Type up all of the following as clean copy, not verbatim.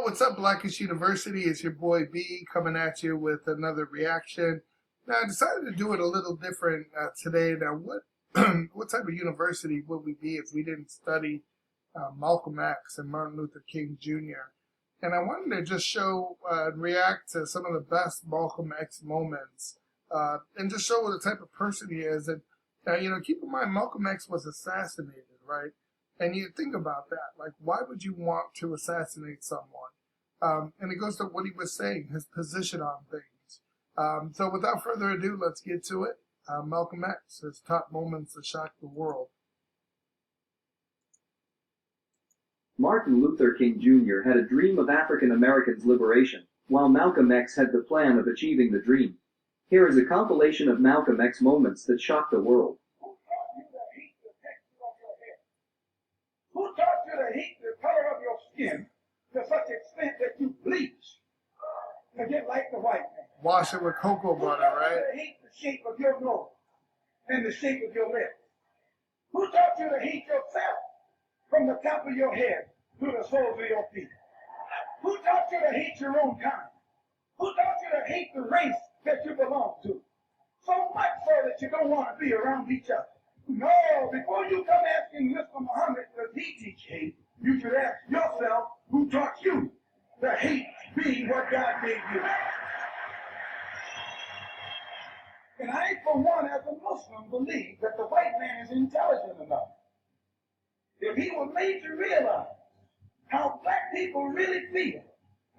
what's up, Blackish University? It's your boy B coming at you with another reaction. Now, I decided to do it a little different today. Now, what what type of university would we be if we didn't study Malcolm X and Martin Luther King Jr.? And I wanted to just show and react to some of the best Malcolm X moments and just show what the type of person he is. And, keep in mind, Malcolm X was assassinated, right? And you think about that, like, why would you want to assassinate someone? And it goes to what he was saying, his position on things. So without further ado, let's get to it. Malcolm X, his top moments that shocked the world. Martin Luther King Jr. had a dream of African Americans' liberation, while Malcolm X had the plan of achieving the dream. Here is a compilation of Malcolm X moments that shocked the world. Who taught you to hate the color of your skin to such extent that you bleach to get like the white man? Wash it with cocoa butter, right? Who taught you to hate the shape of your nose and the shape of your lips? Who taught you to hate yourself from the top of your head to the soles of your feet? Who taught you to hate your own kind? Who taught you to hate the race that you belong to? So much so that you don't want to be around each other. No, before you come asking Mr. Muhammad, does he teach hate, you should ask yourself, who taught you to hate being what God gave you? And I, for one, as a Muslim, believe that the white man is intelligent enough. If he were made to realize how black people really feel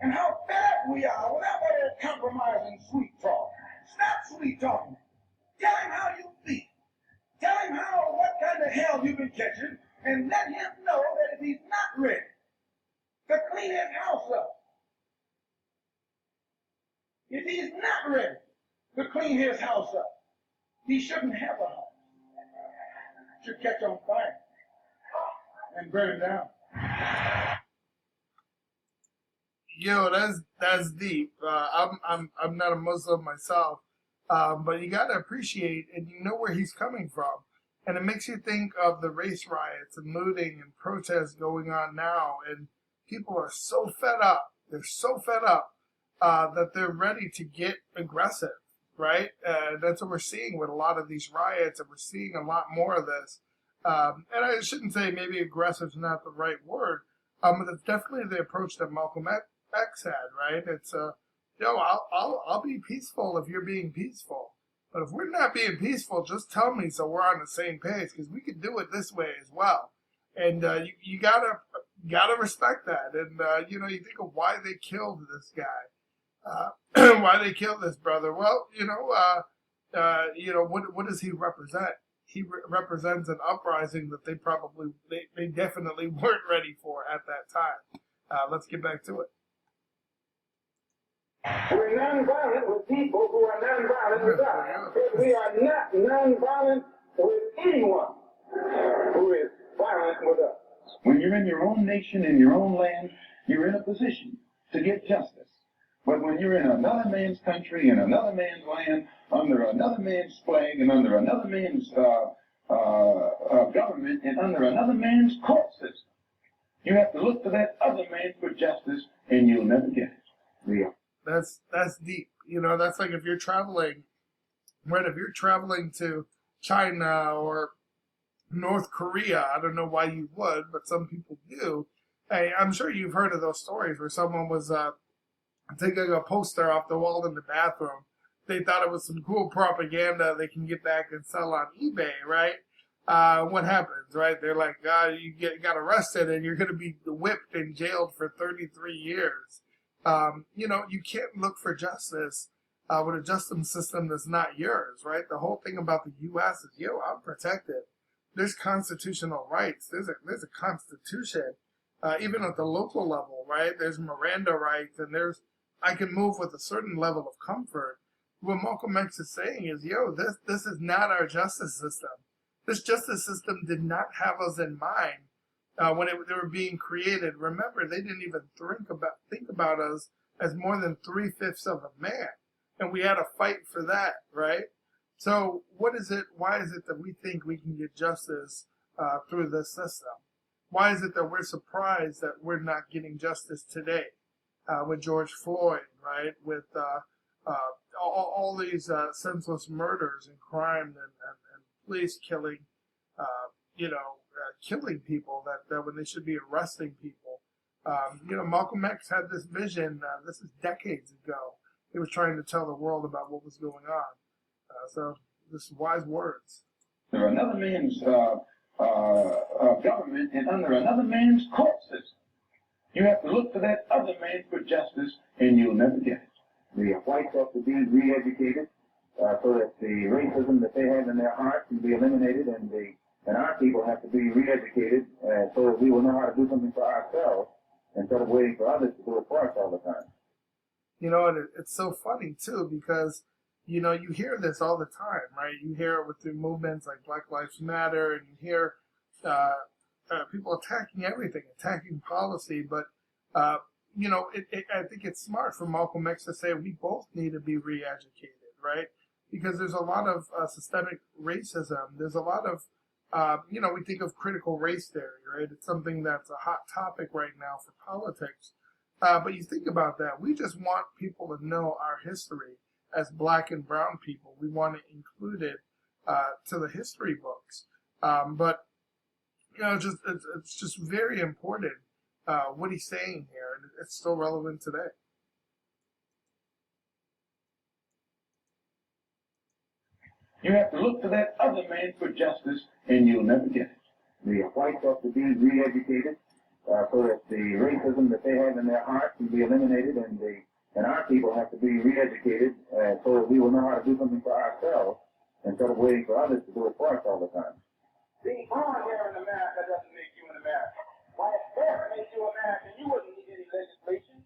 and how fed up we are without that compromising sweet talk. Stop sweet talking. Tell him how you feel. Tell him what kind of hell you've been catching, and let him know that if he's not ready to clean his house up, if he's not ready to clean his house up, he shouldn't have a house. Should catch on fire and burn it down. Yo, that's deep. I'm not a Muslim myself. But you got to appreciate, and you know where he's coming from. And it makes you think of the race riots and looting and protests going on now. And people are so fed up. They're so fed up that they're ready to get aggressive, right? That's what we're seeing with a lot of these riots, and we're seeing a lot more of this. And I shouldn't say maybe aggressive is not the right word, but it's definitely the approach that Malcolm X had, right? It's I'll be peaceful if you're being peaceful. But if we're not being peaceful, just tell me so we're on the same page, because we could do it this way as well. And you gotta respect that. And you think of why they killed this guy, why they killed this brother. Well, what does he represent? He represents an uprising that they definitely weren't ready for at that time. Let's get back to it. We're nonviolent with people who are nonviolent with us. But we are not nonviolent with anyone who is violent with us. When you're in your own nation, in your own land, you're in a position to get justice. But when you're in another man's country, in another man's land, under another man's flag, and under another man's government, and under another man's court system, you have to look to that other man for justice, and you'll never get it. Yeah. That's deep. That's like if you're traveling, right? If you're traveling to China or North Korea, I don't know why you would, but some people do. Hey, I'm sure you've heard of those stories where someone was taking a poster off the wall in the bathroom. They thought it was some cool propaganda they can get back and sell on eBay, right? What happens, right? They're like, you got arrested and you're going to be whipped and jailed for 33 years. You can't look for justice with a justice system that's not yours, right? The whole thing about the U.S. is, I'm protected. There's constitutional rights. There's a constitution, even at the local level, right? There's Miranda rights, and I can move with a certain level of comfort. What Malcolm X is saying is, this is not our justice system. This justice system did not have us in mind. When they were being created. Remember, they didn't even think about us as more than 3/5 of a man, and we had to fight for that, right? So, what is it? Why is it that we think we can get justice through this system? Why is it that we're surprised that we're not getting justice today? with George Floyd, right? With all these senseless murders and crime and police killing, killing people that when they should be arresting people. Malcolm X had this vision. This is decades ago. He was trying to tell the world about what was going on. So, this wise words. Under another man's government and under another man's court system. You have to look to that other man for justice, and you'll never get it. The whites have to be re-educated so that the racism that they have in their heart can be eliminated, and our people have to be re-educated so that we will know how to do something for ourselves instead of waiting for others to do it for us all the time. And it's so funny, too, because, you hear this all the time, right? You hear it with the movements like Black Lives Matter, and you hear people attacking everything, attacking policy, but, I think it's smart for Malcolm X to say we both need to be re-educated, right? Because there's a lot of systemic racism. There's a lot of, we think of critical race theory, right? It's something that's a hot topic right now for politics. But you think about that. We just want people to know our history as black and brown people. We want it included to the history books. But it's just very important what he's saying here, and it's still relevant today. You have to look to that other man for justice, and you'll never get it. The whites have to be re-educated so that the racism that they have in their heart can be eliminated, and our people have to be re-educated so that we will know how to do something for ourselves instead of waiting for others to do it for us all the time. Being born here in America doesn't make you an American. Why, if that made you American, you wouldn't need any legislation.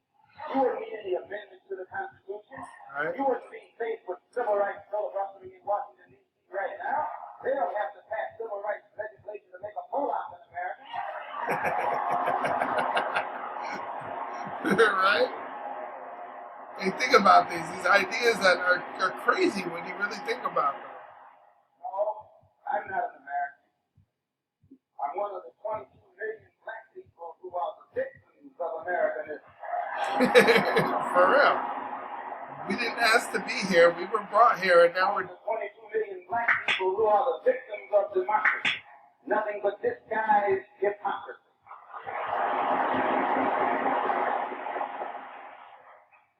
You wouldn't need any amendments to the Constitution. Right. You wouldn't be faced with civil rights filibustering in Washington, D.C. right now. They don't have to pass civil rights legislation to make a pull-out in America. Right? And think about these ideas that are crazy when you really think about them. No, I'm not an American. I'm one of the 22 million black people who are the victims of Americanism. For real. We didn't ask to be here. We were brought here, and now we're... The 22 million black people who are the victims of democracy. Nothing but disguised hypocrisy.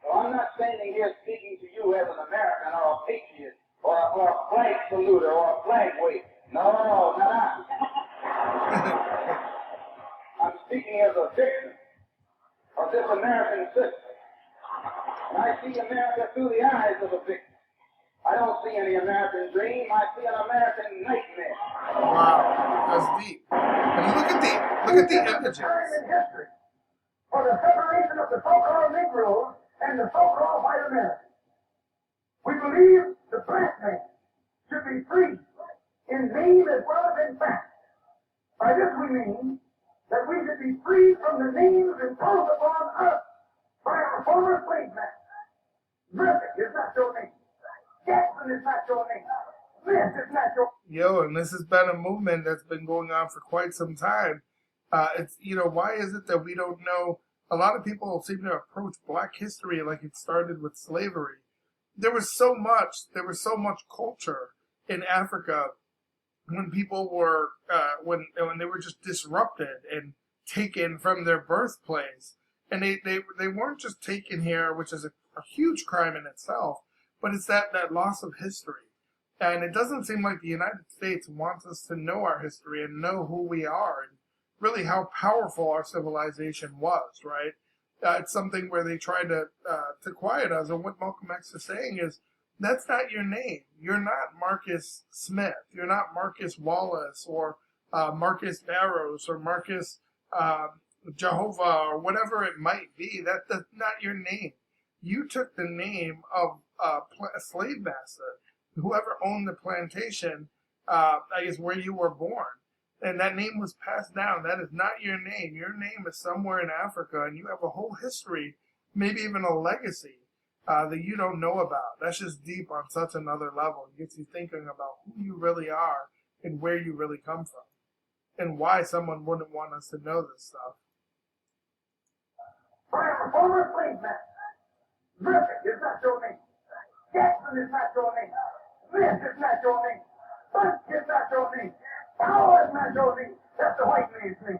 So I'm not standing here speaking to you as an American or a patriot or a flag saluter or a flag waver. No, not I. I'm speaking as a victim of this American system. And I see America through the eyes of a victim. I don't see any American dream. I see an American nightmare. Wow, that's deep. And look at the images. Time in history for the separation of the so-called Negroes and the so-called white Americans. We believe the black man should be free in name as well as in fact. By this we mean that we should be free from the names imposed upon us by our former slave masters. Murphy is not your name. Jackson is not your name. Smith is not your And this has been a movement that's been going on for quite some time. It's why is it that we don't know? A lot of people seem to approach Black history like it started with slavery. There was so much culture in Africa when people were when they were just disrupted and taken from their birthplace, and they weren't just taken here, which is a huge crime in itself, but it's that loss of history. And it doesn't seem like the United States wants us to know our history and know who we are and really how powerful our civilization was, right? It's something where they try to quiet us. And what Malcolm X is saying is, that's not your name. You're not Marcus Smith. You're not Marcus Wallace or Marcus Barrows or Marcus Jehovah or whatever it might be. That's not your name. You took the name of a slave master, whoever owned the plantation, I guess where you were born. And that name was passed down. That is not your name. Your name is somewhere in Africa, and you have a whole history, maybe even a legacy that you don't know about. That's just deep on such another level. It gets you thinking about who you really are and where you really come from, and why someone wouldn't want us to know this stuff. I am a former slave master. Griffith is not your name. Jackson is not your name. Smith is not your name. Bunch is not your name. Powell is not your name. That's the white man's name.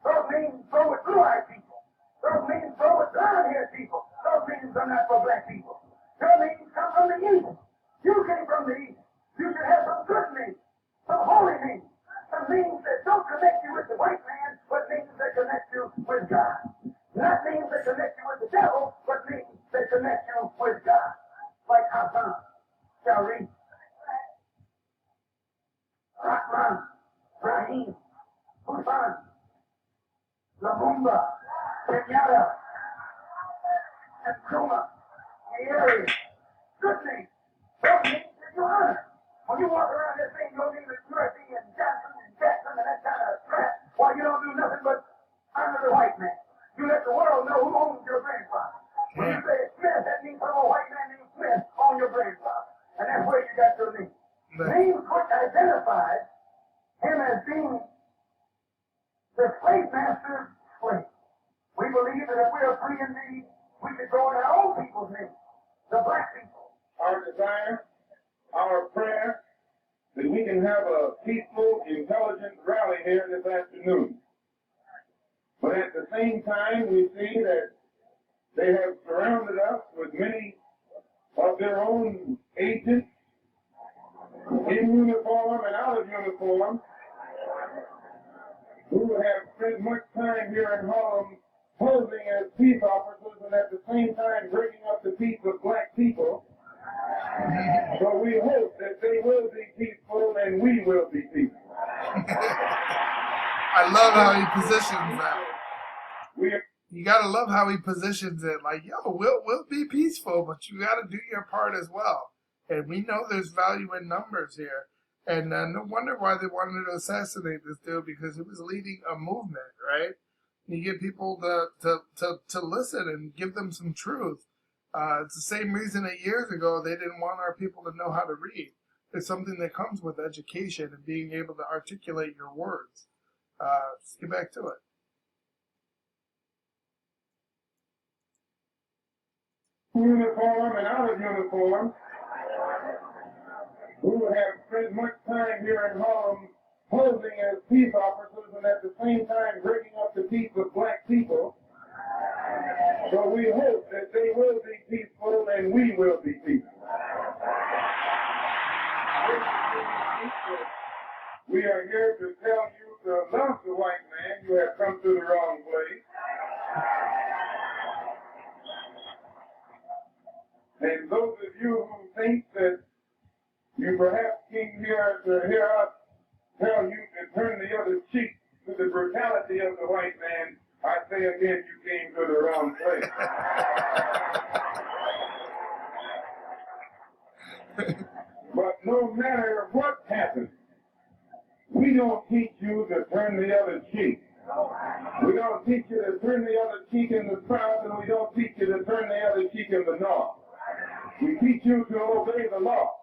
Those names go with blue-eyed people. Those names go with brown-haired people. Those names are not for black people. Your names come from the east. You came from the east. You should have some good names, some holy names, some names that don't connect you with the white man, but names that connect you with God. Not names that connect you with the devil, but names that connect you with God. Like Hassan, Sharif, Rahman, Rahim, Hussein, Lamumba, Kenyatta, and Kuma, Nyeri. Good names. Those names that you honor. When you walk around here saying your name is Murphy and Johnson and Jackson and that kind of crap, why you don't do nothing but honor the white man. You let the world know who owns your grandfather. When you say Smith, that means some white man named Smith on your grandfather. And that's where you got your name. Names which identified him as being the slave master's slave. We believe that if we are free indeed, we should go in our own people's names, the black people. Our desire, our prayer, that we can have a peaceful, intelligent rally here this afternoon. But at the same time, we see that they have surrounded us with many of their own agents in uniform and out of uniform who have spent much time here in Harlem posing as peace officers and at the same time breaking up the peace of black people. So we hope that they will be peaceful and we will be peaceful. I love how he positions that. You gotta love how he positions it. Like, yo, we'll be peaceful, but you gotta do your part as well. And we know there's value in numbers here. And no wonder why they wanted to assassinate this dude, because he was leading a movement, right? You get people to listen and give them some truth. It's the same reason that years ago they didn't want our people to know how to read. It's something that comes with education and being able to articulate your words. Let's get back to it. Uniform and out of uniform, who have spent much time here in Harlem posing as peace officers and at the same time breaking up the peace of black people. So we hope that they will be peaceful and we will be peaceful. We are here to tell you to love the white man. You have come to the wrong place. And those of you who think that you perhaps came here to hear us tell you to turn the other cheek to the brutality of the white man, I say again, you came to the wrong place. But no matter what happens, we don't teach you to turn the other cheek. We don't teach you to turn the other cheek in the south, and we don't teach you to turn the other cheek in the north. We teach you to obey the law.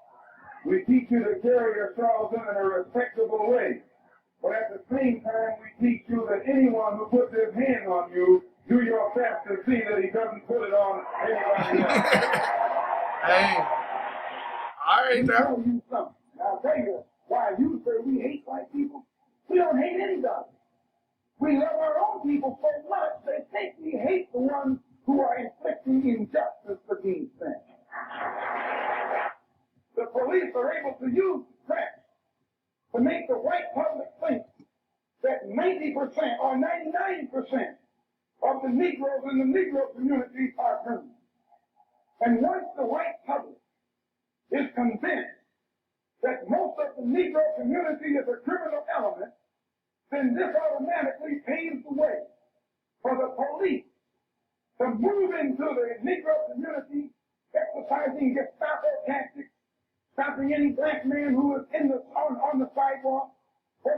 We teach you to carry yourselves in a respectable way. But at the same time, we teach you that anyone who puts his hand on you, do your best to see that he doesn't put it on anybody else. Hey. All right, now. Tell you something. I'll tell you why you say we hate white people. We don't hate anybody. We love our own people so much they think we hate the ones who are inflicting injustice against them. The police are able to use the press to make the white public think that 90% or 99% of the Negroes in the Negro community are criminals. And once the white public is convinced that most of the Negro community is a criminal element, then this automatically paves the way for the police to move into the Negro community, exercising Gestapo tactics, stopping any black man who is on the sidewalk.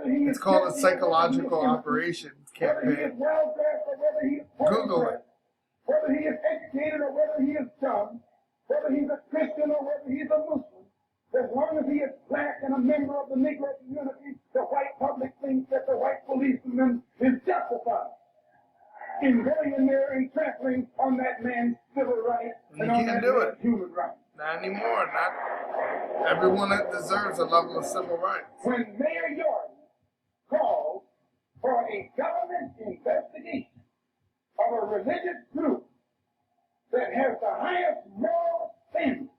It's called a psychological operations campaign. Whether he is well dressed or whether he is Google it. whether he is educated or whether he is dumb, whether he's a Christian or whether he's a Muslim, as long as he is black and a member of the Negro community, the white public thinks that the white policeman is justified. in going in there and trampling on that man's civil rights And and you on can't that do man's it. human rights. Not anymore. Not everyone that deserves a level of civil rights. When Mayor Jordan called for a government investigation of a religious group that has the highest moral standard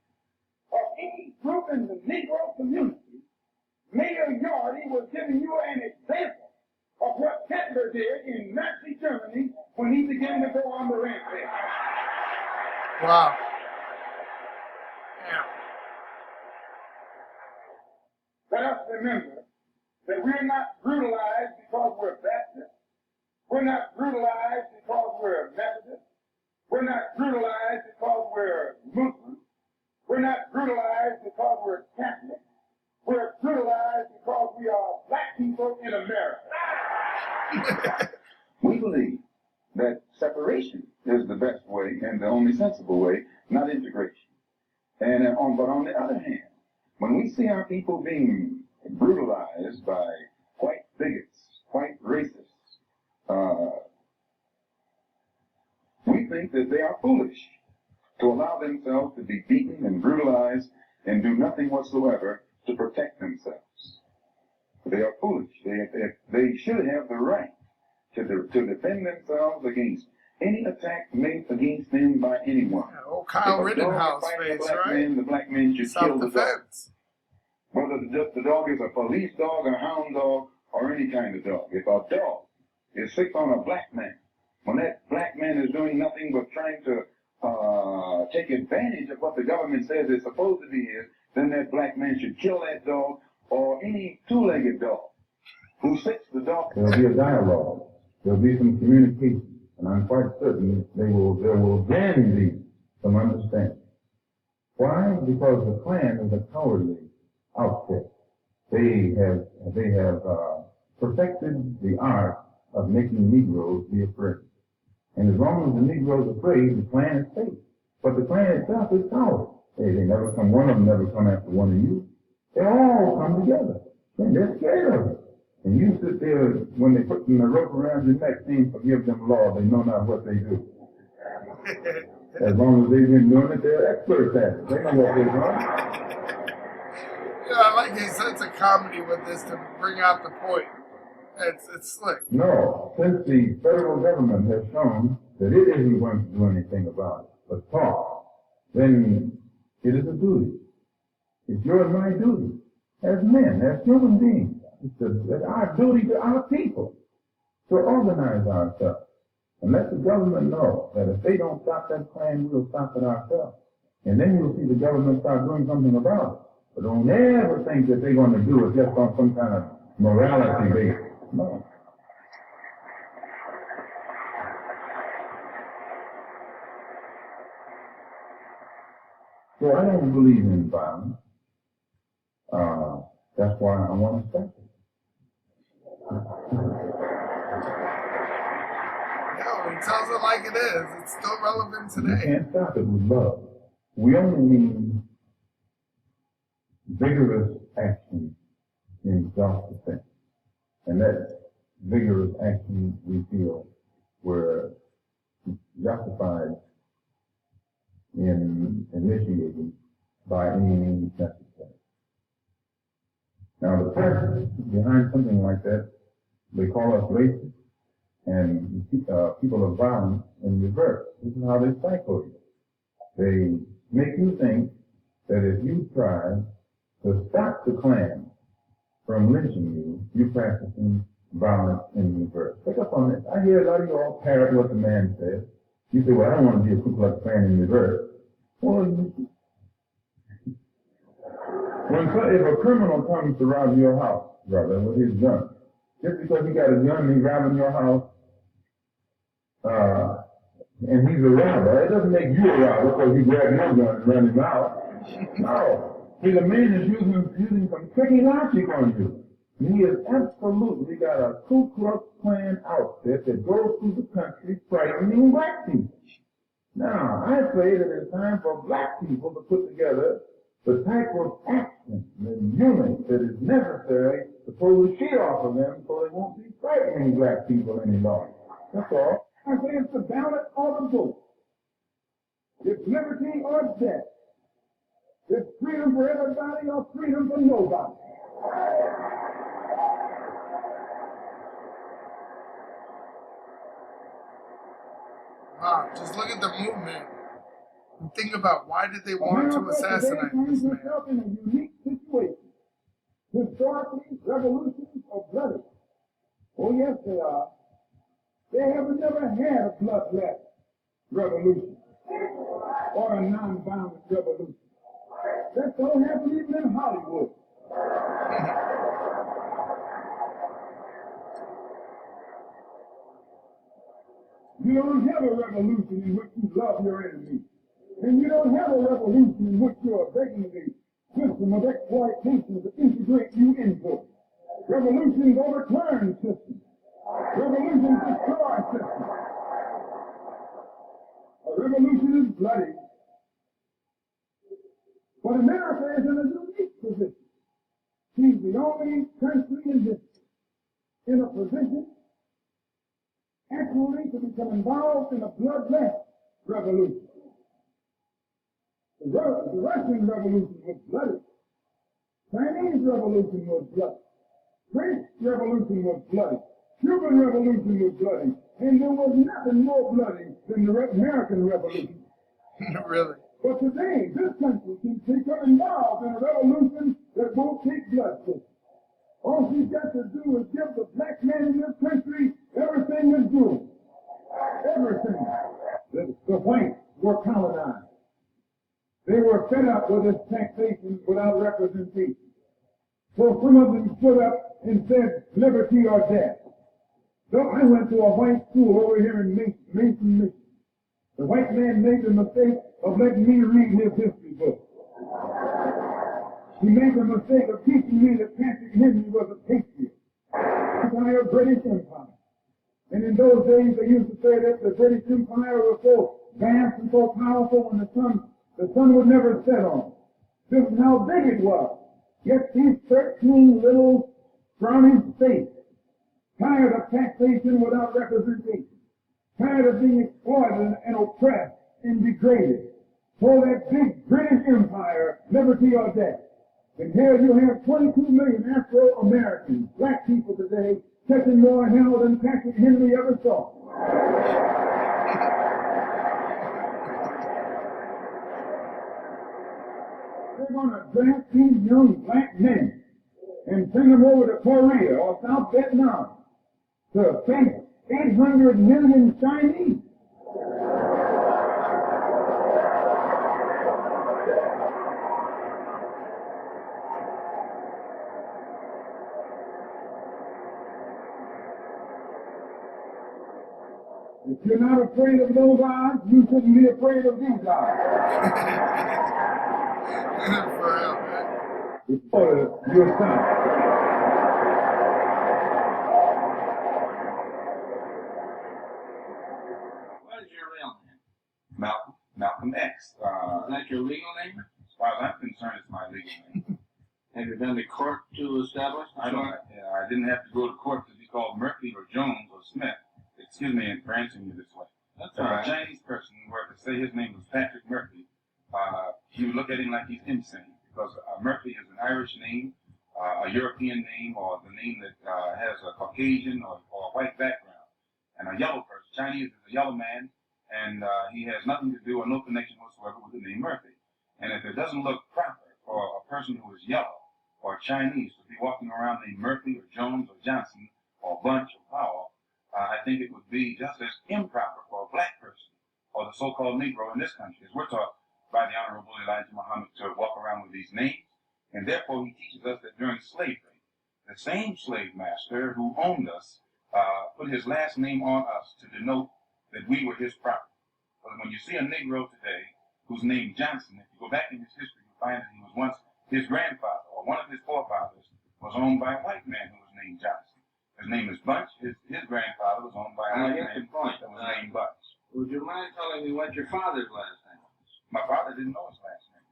of any group in the Negro community, Mayor Jordan was giving you an example of what Hitler did in Nazi Germany when he began to go on the rampage. Wow. Yeah. Let us remember that we're not brutalized because we're Baptist. We're not brutalized because we're Methodist. We're not brutalized because we're Muslim. We're not brutalized because we're Catholic. We're brutalized because we are black people in America. We believe that separation is the best way and the only sensible way, not integration. And but on the other hand, when we see our people being brutalized by white bigots, white racists, we think that they are foolish to allow themselves to be beaten and brutalized and do nothing whatsoever to protect themselves. They are foolish. They should have the right to defend themselves against any attack made against them by anyone. Yeah, old Kyle If a dog Rittenhouse bites a face, black right? man, the black man should kill the dog. Self-defense. Whether the dog is a police dog, a hound dog, or any kind of dog. If a dog is sick on a black man, when that black man is doing nothing but trying to take advantage of what the government says is supposed to be his, then that black man should kill that dog or any two-legged dog who sits the dog. There'll be a dialogue. There'll be some communication, and I'm quite certain there will then be some understanding. Why? Because the Klan is a cowardly outfit. They have perfected the art of making Negroes be afraid. And as long as the Negroes are afraid, the Klan is safe. But the Klan itself is coward. They never come, one of them never come after one of you. They all come together. And they're scared of it. And you sit there, when they put the rope around your neck, saying, forgive them, Lord, they know not what they do. As long as they've been doing it, they're experts at it. They know what they're doing. Yeah, I like his sense of comedy with this to bring out the point. It's slick. No, since the federal government has shown that it isn't going to do anything about it, but talk, then it is a duty. It's your and my duty, as men, as human beings. It's our duty to our people to organize ourselves and let the government know that if they don't stop that Klan, we'll stop it ourselves. And then you'll see the government start doing something about it. But don't ever think that they're going to do it just on some kind of morality basis. No. So I don't believe in violence. That's why I want to stop it. No, he tells it like it is. It's still relevant You today. can't stop it with love. We only need vigorous action in self-defense. And that vigorous action we feel we're justified in initiating by any means necessary. Now the press behind something like that, they call us racist and people of violence in reverse. This is how they psycho you. They make you think that if you try to stop the Klan from lynching you, you're practicing violence in reverse. Pick up on this. I hear a lot of you all parrot what the man says. You say, well, I don't want to be a Ku Klux Klan in reverse. Well, if a criminal comes to rob your house, brother, with his gun, just because he got a gun and he's robbing your house, and he's a robber, it doesn't make you a robber because you grab your gun and run him out. No. See, the man is using some tricky logic on you. He has absolutely got a Ku Klux Klan outfit that goes through the country frightening black people. Now, I say that it's time for black people to put together the type of action and unit that is necessary to pull the shit off of them so they won't be frightening black people any longer. That's all. I say it's the ballot or the vote. It's liberty or death. It's freedom for everybody or freedom for nobody. Wow, just look at the movement and think about why did they want to assassinate this man? Itself in a unique situation. Historically, revolutions are bloody. Oh yes, they are. They have never had a bloodless revolution or a non-violent revolution. That don't happen even in Hollywood. You don't have a revolution in which you love your enemy. And you don't have a revolution in which you are begging the system of exploitation to integrate you into it. Revolutions overturn systems. Revolutions destroy systems. A revolution is bloody. But America is in a unique position. She's the only country in history in a position actually to become involved in a bloodless revolution. The Russian Revolution was bloody. Chinese Revolution was bloody. French Revolution was bloody. Cuban Revolution was bloody. And there was nothing more bloody than the American Revolution. Really? But today, this country can become involved in a revolution that won't take bloodshed. All she's got to do is give the black man in this country everything that's good. Everything. The whites were colonized. They were fed up with this taxation without representation. So some of them stood up and said, liberty or death. So I went to a white school over here in Mason, Michigan. The white man made the mistake of letting me read his history book. He made the mistake of teaching me that Patrick Henry was a patriot. Entire British Empire. And in those days they used to say that the British Empire was so vast and so powerful when the sun would never set on. This is how big it was. Yet these 13 little scrawny states, tired of taxation without representation, tired of being exploited and oppressed and degraded, for that big British Empire, liberty or death. And here you have 22 million Afro-Americans, black people today, catching more hell than Patrick Henry ever saw. They're going to draft these young black men and send them over to Korea or South Vietnam to face 800 million Chinese. If you're not afraid of those odds, you shouldn't be afraid of these odds. For real, man. It's for your son. What is your real name? Malcolm X. Is that your legal name? As far as I'm concerned, it's my legal name. Have you been to court to establish the I didn't have to go to court to be called Murphy or Jones or Smith. Excuse me for answering you this way. That's If all a right. Chinese person were to say his name was Patrick Murphy, you would look at him like he's insane, because Murphy is an Irish name, a European name, or the name that has a Caucasian or a white background. And a yellow person, Chinese is a yellow man, and he has nothing to do or no connection whatsoever with the name Murphy. And if it doesn't look proper for a person who is yellow or Chinese to be walking around named Murphy or Jones or Johnson or Bunch or Powell, I think it would be just as improper for a black person or the so-called Negro in this country, as we're taught by the Honorable Elijah Muhammad to walk around with these names. And therefore he teaches us that during slavery, the same slave master who owned us put his last name on us to denote that we were his property. But when you see a Negro today who's named Johnson, if you go back in his history, you find that he was once his grandfather or one of his forefathers was owned by a white man who was named Johnson. His name is Bunch. His grandfather was owned by a white man that was named Bunch. Would you mind telling me what your father's last name was? My father didn't know his last name.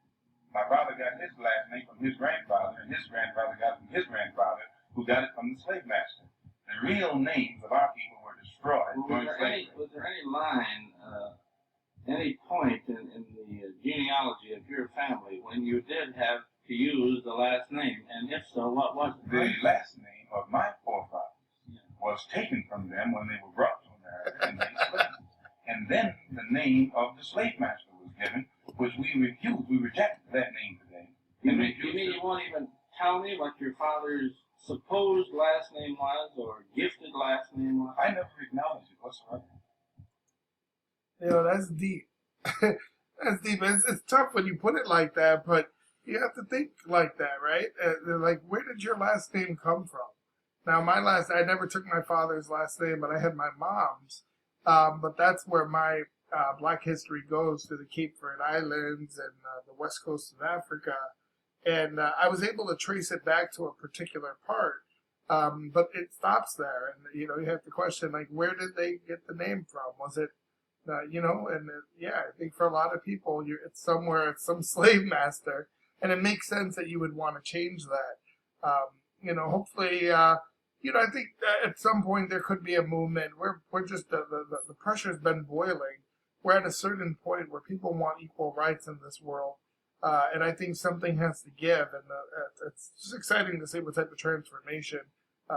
My father got his last name from his grandfather, and his grandfather got it from his grandfather, who got it from the slave master. The real names of our people were destroyed destroyed Was during there slavery. any line, any point in the genealogy of your family when you did have to use the last name? And if so, what was it? The last name of my forefathers was taken from them when they were brought to America and made slaves. And then the name of the slave master was given, which we refused. We rejected that name today. You And mean refused you to- won't even tell me what your father's supposed last name was or gifted last name was? I never acknowledged it whatsoever. You know, that's deep. That's deep. It's tough when you put it like that, but you have to think like that, right? Like, where did your last name come from? Now, I never took my father's last name, but I had my mom's. But that's where my Black history goes, to the Cape Verde Islands and the west coast of Africa. And I was able to trace it back to a particular part. But it stops there. And, you have to question, like, where did they get the name from? Was it, I think for a lot of people, it's somewhere, it's some slave master. And it makes sense that you would want to change that. Hopefully, I think that at some point there could be a movement. We're just, the pressure's been boiling. We're at a certain point where people want equal rights in this world. And I think something has to give. And it's just exciting to see what type of transformation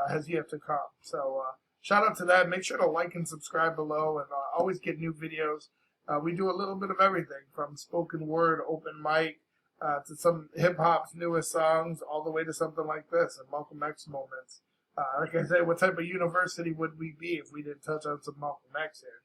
has yet to come. So shout out to that. Make sure to like and subscribe below, and always get new videos. We do a little bit of everything, from spoken word, open mic, to some hip-hop's newest songs, all the way to something like this, and Malcolm X moments. Like I said, what type of university would we be if we didn't touch on some Malcolm X here?